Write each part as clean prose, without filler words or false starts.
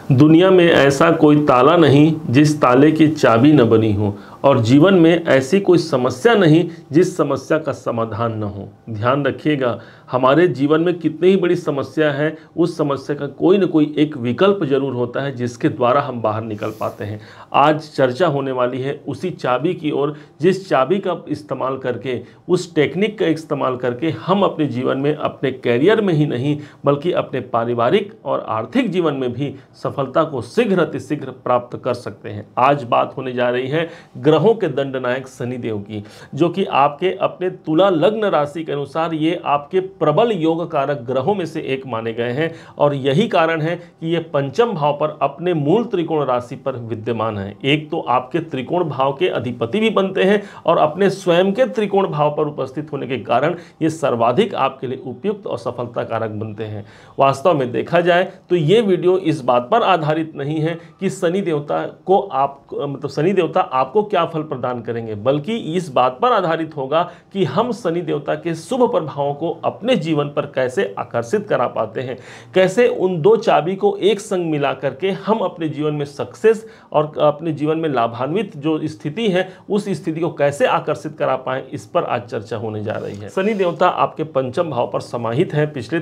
दुनिया में ऐसा कोई ताला नहीं जिस ताले की चाबी न बनी हो, और जीवन में ऐसी कोई समस्या नहीं जिस समस्या का समाधान न हो। ध्यान रखिएगा, हमारे जीवन में कितनी ही बड़ी समस्या है, उस समस्या का कोई न कोई एक विकल्प जरूर होता है जिसके द्वारा हम बाहर निकल पाते हैं। आज चर्चा होने वाली है उसी चाबी की ओर, जिस चाबी का इस्तेमाल करके, उस टेक्निक का इस्तेमाल करके हम अपने जीवन में, अपने कैरियर में ही नहीं बल्कि अपने पारिवारिक और आर्थिक जीवन में भी सफलता को शीघ्र अतिशीघ्र प्राप्त कर सकते हैं। आज बात होने जा रही है ग्रहों के दंडनायक शनिदेव की, जो कि आपके अपने तुला लग्न राशि के अनुसार ये आपके प्रबल योग कारक ग्रहों में से एक माने गए हैं, और यही कारण है कि ये पंचम भाव पर अपने मूल त्रिकोण राशि पर विद्यमान है। एक तो आपके त्रिकोण भाव के अधिपति भी बनते हैं और अपने स्वयं के त्रिकोण भाव पर उपस्थित होने के कारण ये सर्वाधिक आपके लिए उपयुक्त और सफलता कारक बनते हैं। वास्तव में देखा जाए तो ये वीडियो इस बात पर आधारित नहीं है कि शनि देवता को शनि देवता आपको क्या फल प्रदान करेंगे, बल्कि इस बात पर आधारित होगा कि हम शनि देवता के शुभ प्रभावों को अपने जीवन पर कैसे आकर्षित करा पाते हैं, कैसे उन दो चाबी को एक संग मिला करके हम अपने जीवन में सक्सेस और अपने जीवन में लाभान्वित जो स्थिति है उस स्थिति को कैसे आकर्षित करा पाए, इस पर आज चर्चा होने जा रही है। शनि देवता आपके पंचम भाव पर समाहित है पिछले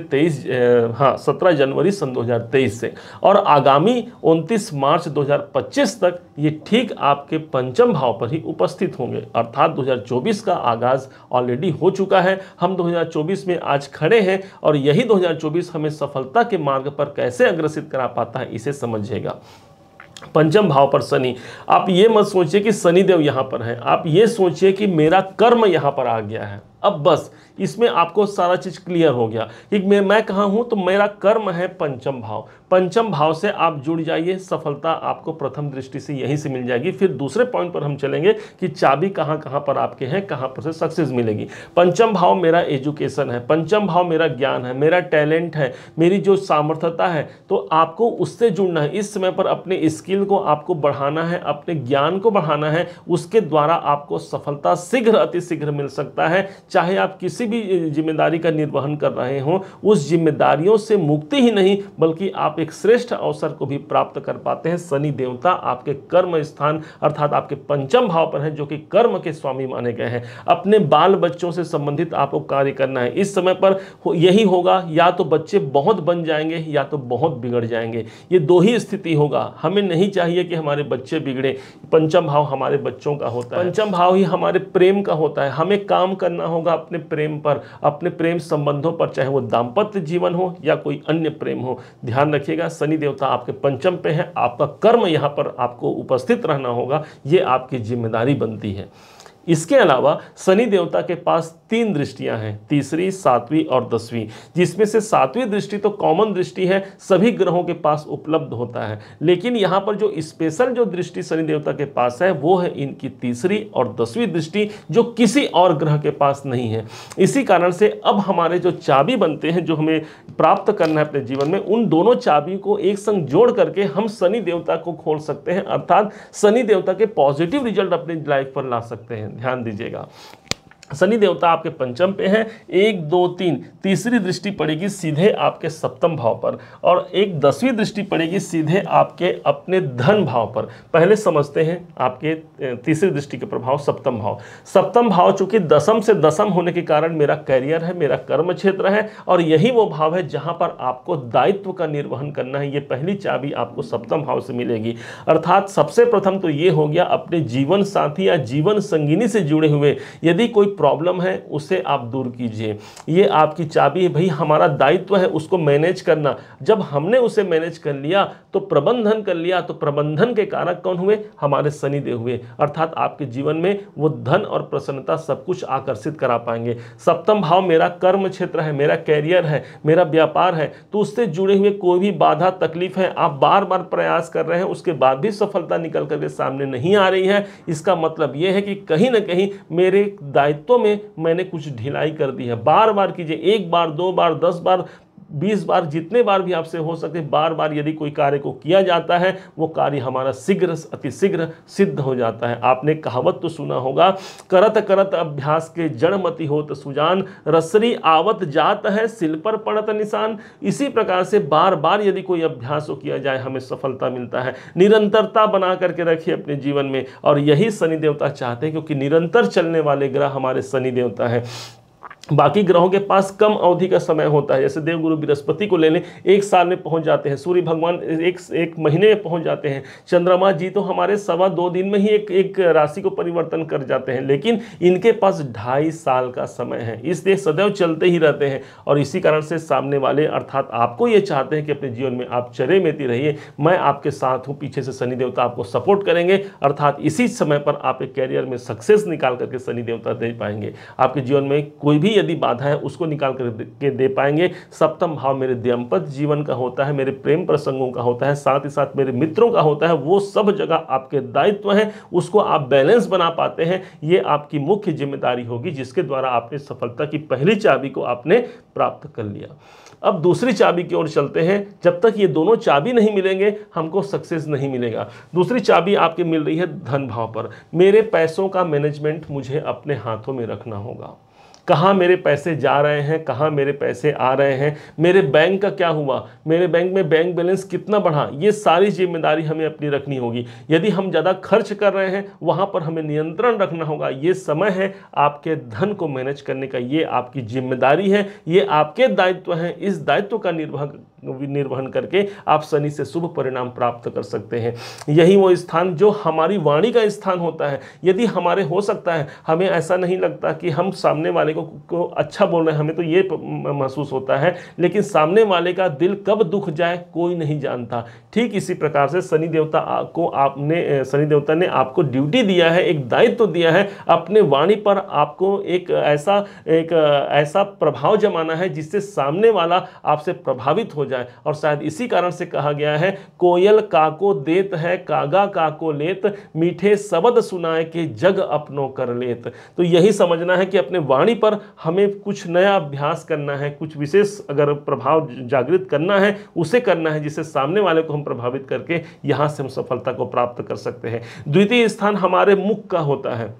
17 जनवरी सन 2023 से, और आगामी 29 मार्च 2025 तक ये ठीक आपके पंचम भाव पर ही उपस्थित होंगे। अर्थात 2024 का आगाज ऑलरेडी हो चुका है, हम 2024 में आज खड़े हैं, और यही 2024 हमें सफलता के मार्ग पर कैसे अग्रसित करा पाता है इसे समझिएगा। पंचम भाव पर शनि, आप ये मत सोचिए कि शनिदेव यहां पर है, आप ये सोचिए कि मेरा कर्म यहां पर आ गया है। अब बस इसमें आपको सारा चीज क्लियर हो गया कि मैं कहाँ हूं, तो मेरा कर्म है पंचम भाव। पंचम भाव से आप जुड़ जाइए, सफलता आपको प्रथम दृष्टि से यहीं से मिल जाएगी। फिर दूसरे पॉइंट पर हम चलेंगे कि चाबी कहाँ कहाँ पर आपके हैं, कहाँ पर से सक्सेस मिलेगी। पंचम भाव मेरा एजुकेशन है, पंचम भाव मेरा ज्ञान है, मेरा टैलेंट है, मेरी जो सामर्थ्यता है, तो आपको उससे जुड़ना है। इस समय पर अपने स्किल को आपको बढ़ाना है, अपने ज्ञान को बढ़ाना है, उसके द्वारा आपको सफलता शीघ्र अतिशीघ्र मिल सकता है। चाहे आप किसी भी जिम्मेदारी का निर्वहन कर रहे हो, उस जिम्मेदारियों से मुक्ति ही नहीं बल्कि आप एक श्रेष्ठ अवसर को भी प्राप्त कर पाते हैं। शनि देवता आपके कर्म स्थान अर्थात आपके पंचम भाव पर हैं, जो कि कर्म के स्वामी माने गए हैं। अपने बाल बच्चों से संबंधित आपको कार्य करना है। इस समय पर यही होगा, या तो बच्चे बहुत बन जाएंगे या तो बहुत बिगड़ जाएंगे, ये दो ही स्थिति होगा। हमें नहीं चाहिए कि हमारे बच्चे बिगड़े। पंचम भाव हमारे बच्चों का होता है, पंचम भाव ही हमारे प्रेम का होता है। हमें काम करना होगा अपने प्रेम पर, अपने प्रेम संबंधों पर, चाहे वो दाम्पत्य जीवन हो या कोई अन्य प्रेम हो। ध्यान रखिएगा, शनि देवता आपके पंचम पे है, आपका कर्म यहां पर आपको उपस्थित रहना होगा, ये आपकी जिम्मेदारी बनती है। इसके अलावा शनि देवता के पास 3 दृष्टियां हैं, तीसरी, 7वीं और 10वीं, जिसमें से 7वीं दृष्टि तो कॉमन दृष्टि है, सभी ग्रहों के पास उपलब्ध होता है। लेकिन यहाँ पर जो स्पेशल जो दृष्टि शनि देवता के पास है वो है इनकी तीसरी और 10वीं दृष्टि, जो किसी और ग्रह के पास नहीं है। इसी कारण से अब हमारे जो चाबी बनते हैं, जो हमें प्राप्त करना है अपने जीवन में, उन दोनों चाबी को एक संग जोड़ करके हम शनि देवता को खोल सकते हैं, अर्थात शनि देवता के पॉजिटिव रिजल्ट अपनी लाइफ पर ला सकते हैं। ध्यान दीजिएगा, शनि देवता आपके पंचम पे हैं, 1 2 3, तीसरी दृष्टि पड़ेगी सीधे आपके सप्तम भाव पर, और एक 10वीं दृष्टि पड़ेगी सीधे आपके अपने धन भाव पर। पहले समझते हैं आपके तीसरी दृष्टि के प्रभाव सप्तम भाव। सप्तम भाव चूंकि दशम से दशम होने के कारण मेरा कैरियर है, मेरा कर्म क्षेत्र है, और यही वो भाव है जहां पर आपको दायित्व का निर्वहन करना है। ये पहली चाबी आपको सप्तम भाव से मिलेगी। अर्थात सबसे प्रथम तो ये हो गया, अपने जीवन साथी या जीवन संगिनी से जुड़े हुए यदि कोई प्रॉब्लम है उसे आप दूर कीजिए। ये आपकी चाबी है, भाई हमारा दायित्व है उसको मैनेज करना। जब हमने उसे मैनेज कर लिया तो प्रबंधन कर लिया, तो प्रबंधन के कारक कौन हुए? हमारे शनिदेव हुए। अर्थात आपके जीवन में वो धन और प्रसन्नता सब कुछ आकर्षित करा पाएंगे। सप्तम भाव मेरा कर्म क्षेत्र है, मेरा कैरियर है, मेरा व्यापार है, तो उससे जुड़े हुए कोई भी बाधा तकलीफ है, आप बार बार प्रयास कर रहे हैं, उसके बाद भी सफलता निकल करके सामने नहीं आ रही है, इसका मतलब यह है कि कहीं ना कहीं मेरे दायित्व में मैंने कुछ ढिलाई कर दी है। बार बार कीजिए, 1 बार 2 बार 10 बार 20 बार, जितने बार भी आपसे हो सके बार बार यदि कोई कार्य को किया जाता है, वो कार्य हमारा शीघ्र अतिशीघ्र सिद्ध हो जाता है। आपने कहावत तो सुना होगा, करत करत अभ्यास के जड़मति होत सुजान, रसरी आवत जात है सिल पर पड़त निशान। इसी प्रकार से बार बार यदि कोई अभ्यास को किया जाए हमें सफलता मिलता है। निरंतरता बना करके रखिए अपने जीवन में, और यही शनि देवता चाहते हैं, क्योंकि निरंतर चलने वाले ग्रह हमारे शनि देवता है। बाकी ग्रहों के पास कम अवधि का समय होता है, जैसे देवगुरु बृहस्पति को ले लें, 1 साल में पहुंच जाते हैं। सूर्य भगवान एक महीने में पहुंच जाते हैं। चंद्रमा जी तो हमारे 2.25 दिन में ही एक राशि को परिवर्तन कर जाते हैं, लेकिन इनके पास 2.5 साल का समय है, इसलिए सदैव चलते ही रहते हैं। और इसी कारण से सामने वाले अर्थात आपको ये चाहते हैं कि अपने जीवन में आप चरेमेती रहिए, मैं आपके साथ हूँ, पीछे से शनि देवता आपको सपोर्ट करेंगे, अर्थात इसी समय पर आप एक कैरियर में सक्सेस निकाल करके शनि देवता दे पाएंगे। आपके जीवन में कोई भी यदि बाधा है उसको निकाल कर दे पाएंगे। सप्तम भाव मेरे दाम्पत्य जीवन का होता है, मेरे प्रेम प्रसंगों का होता है, साथ ही साथ मेरे मित्रों का होता है। वो सब जगह आपके दायित्व है, उसको आप बैलेंस बना पाते हैं, ये आपकी मुख्य जिम्मेदारी होगी, जिसके द्वारा आपने सफलता की पहली चाबी को आपने प्राप्त कर लिया। अब दूसरी चाबी की ओर चलते हैं। जब तक ये दोनों चाबी नहीं मिलेंगे हमको सक्सेस नहीं मिलेगा। दूसरी चाबी आपकी मिल रही है धन भाव पर। मेरे पैसों का मैनेजमेंट मुझे अपने हाथों में रखना होगा। कहाँ मेरे पैसे जा रहे हैं, कहाँ मेरे पैसे आ रहे हैं, मेरे बैंक का क्या हुआ, मेरे बैंक में बैंक बैलेंस कितना बढ़ा, ये सारी जिम्मेदारी हमें अपनी रखनी होगी। यदि हम ज़्यादा खर्च कर रहे हैं वहाँ पर हमें नियंत्रण रखना होगा। ये समय है आपके धन को मैनेज करने का, ये आपकी जिम्मेदारी है, ये आपके दायित्व हैं। इस दायित्व का निर्वहन करके आप शनि से शुभ परिणाम प्राप्त कर सकते हैं। यही वो स्थान जो हमारी वाणी का स्थान होता है। यदि हमारे हो सकता है हमें ऐसा नहीं लगता कि हम सामने वाले को अच्छा बोल रहे हैं, हमें तो ये महसूस होता है, लेकिन सामने वाले का दिल कब दुख जाए कोई नहीं जानता। ठीक इसी प्रकार से शनि देवता ने आपको ड्यूटी दिया है, एक दायित्व दिया है, अपने वाणी पर आपको एक ऐसा प्रभाव जमाना है जिससे सामने वाला आपसे प्रभावित हो जाए। और शायद इसी कारण से कहा गया है, कोयल काको देत है कागा काको लेत, मीठे शब्द सुनाए के जग अपनों कर लेत। तो यही समझना है कि अपने वाणी पर हमें कुछ नया अभ्यास करना है, कुछ विशेष अगर प्रभाव जागृत करना है उसे करना है, जिससे सामने वाले को हम प्रभावित करके यहां से हम सफलता को प्राप्त कर सकते हैं। द्वितीय स्थान हमारे मुख का होता है।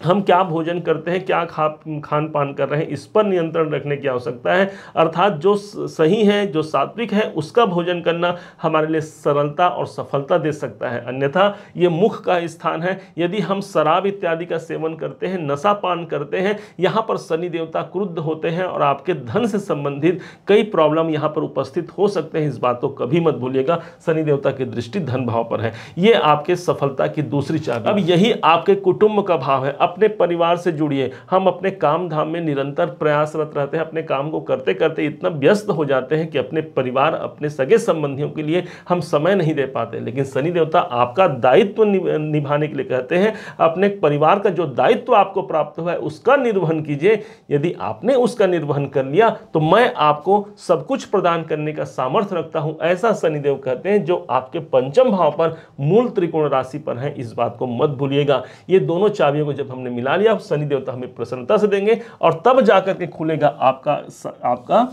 हम क्या भोजन करते हैं, क्या खान पान कर रहे हैं, इस पर नियंत्रण रखने की आवश्यकता है। अर्थात जो सही है, जो सात्विक है, उसका भोजन करना हमारे लिए सरलता और सफलता दे सकता है। अन्यथा ये मुख का स्थान है। यदि हम शराब इत्यादि का सेवन करते हैं, नशा पान करते हैं, यहाँ पर शनि देवता क्रुद्ध होते हैं और आपके धन से संबंधित कई प्रॉब्लम यहाँ पर उपस्थित हो सकते हैं। इस बात को कभी मत भूलिएगा, शनि देवता की दृष्टि धन भाव पर है। ये आपके सफलता की दूसरी चाबी। अब यही आपके कुटुंब का भाव है। अपने परिवार से जुड़िए। हम अपने काम धाम में निरंतर प्रयासरत रहते हैं, अपने काम को करते करते इतना व्यस्त हो जाते हैं कि अपने परिवार, अपने सगे संबंधियों के लिए हम समय नहीं दे पाते। लेकिन शनि देवता आपका दायित्व निभाने के लिए कहते हैं, अपने परिवार का जो दायित्व आपको प्राप्त हुआ है उसका निर्वहन कीजिए। यदि आपने उसका निर्वहन कर लिया तो मैं आपको सब कुछ प्रदान करने का सामर्थ्य रखता हूं, ऐसा शनिदेव कहते हैं, जो आपके पंचम भाव पर मूल त्रिकोण राशि पर है। इस बात को मत भूलिएगा। ये दोनों चाबियों को जब हमने मिला लिया, शनि देवता हमें प्रसन्नता से देंगे और तब जाकर के खुलेगा आपका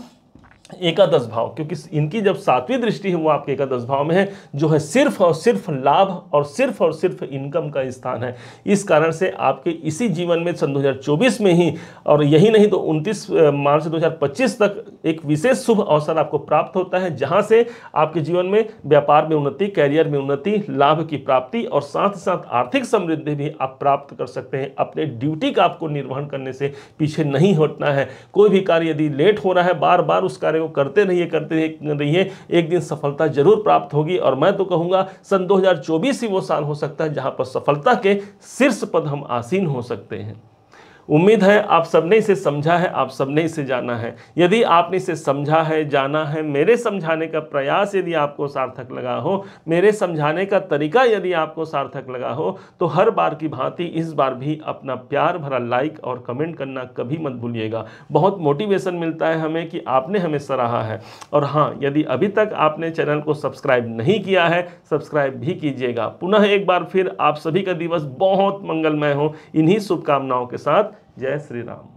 एकादश भाव, क्योंकि इनकी जब 7वीं दृष्टि है वो आपके एकादश भाव में है, जो है सिर्फ और सिर्फ लाभ और सिर्फ इनकम का स्थान है। इस कारण से आपके इसी जीवन में सन 2024 में ही, और यही नहीं तो 29 मार्च 2025 तक एक विशेष शुभ अवसर आपको प्राप्त होता है, जहां से आपके जीवन में व्यापार में उन्नति, कैरियर में उन्नति, लाभ की प्राप्ति और साथ ही साथ आर्थिक समृद्धि भी आप प्राप्त कर सकते हैं। अपने ड्यूटी का आपको निर्वहन करने से पीछे नहीं हटना है। कोई भी कार्य यदि लेट हो रहा है, बार बार उस कार्य को करते रहिए, एक दिन सफलता जरूर प्राप्त होगी। और मैं तो कहूंगा सन 2024 ही वो साल हो सकता है जहां पर सफलता के शीर्ष पद हम आसीन हो सकते हैं। उम्मीद है आप सबने इसे समझा है, आप सबने इसे जाना है। यदि आपने इसे समझा है, जाना है, मेरे समझाने का प्रयास यदि आपको सार्थक लगा हो, मेरे समझाने का तरीका यदि आपको सार्थक लगा हो, तो हर बार की भांति इस बार भी अपना प्यार भरा लाइक और कमेंट करना कभी मत भूलिएगा। बहुत मोटिवेशन मिलता है हमें कि आपने हमें सराहा है। और हाँ, यदि अभी तक आपने चैनल को सब्सक्राइब नहीं किया है, सब्सक्राइब भी कीजिएगा। पुनः एक बार फिर आप सभी का दिवस बहुत मंगलमय हो, इन्हीं शुभकामनाओं के साथ। जय श्री राम।